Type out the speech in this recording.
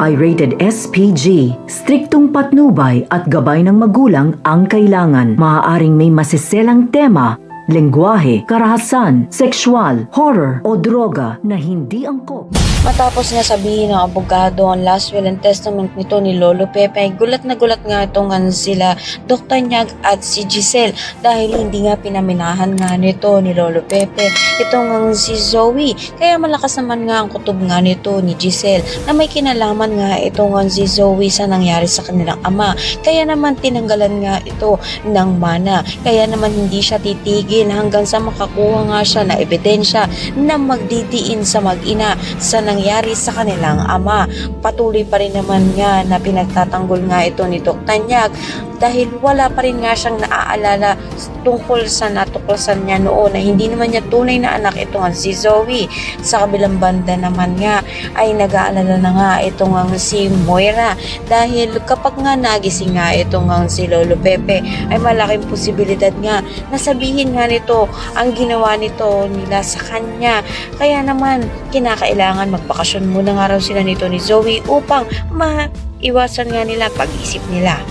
ay rated SPG. Striktong patnubay at gabay ng magulang ang kailangan. Maaaring may masiselang tema, lengguwahe, karahasan, sexual, horror o droga na hindi angkop. Matapos nga sabihin ng abogado ang last will and testament nito ni Lolo Pepe, ay gulat na gulat nga itong sila Dr. Nyag at si Giselle dahil hindi nga pinaminahan nga nito ni Lolo Pepe itong si Zoe. Kaya malakas naman nga ang kutob nga nito ni Giselle na may kinalaman nga itong si Zoe sa nangyari sa kanilang ama. Kaya naman tinanggalan nga ito ng mana. Kaya naman hindi siya titigil hanggang sa makakuha nga siya na ebidensya na magdidiin sa mag-ina sa nangyari sa kanilang ama. Patuloy pa rin naman nga na pinagtatanggol nga ito ni Dr. Nyag dahil wala pa rin nga siyang naaalala tungkol sa natuklasan niya noon na hindi naman niya tunay na anak itong si Zoe. Sa kabilang banda naman nga ay nag-aalala na nga itong si Moira dahil kapag nga nagising nga itong si Lolo Pepe ay malaking posibilidad nga na sabihin nga nito ang ginawa nito nila sa kanya. Kaya naman kinakailangan magbakasyon muna nga raw sila nito ni Zoe upang maiwasan nga nila pag-isip nila.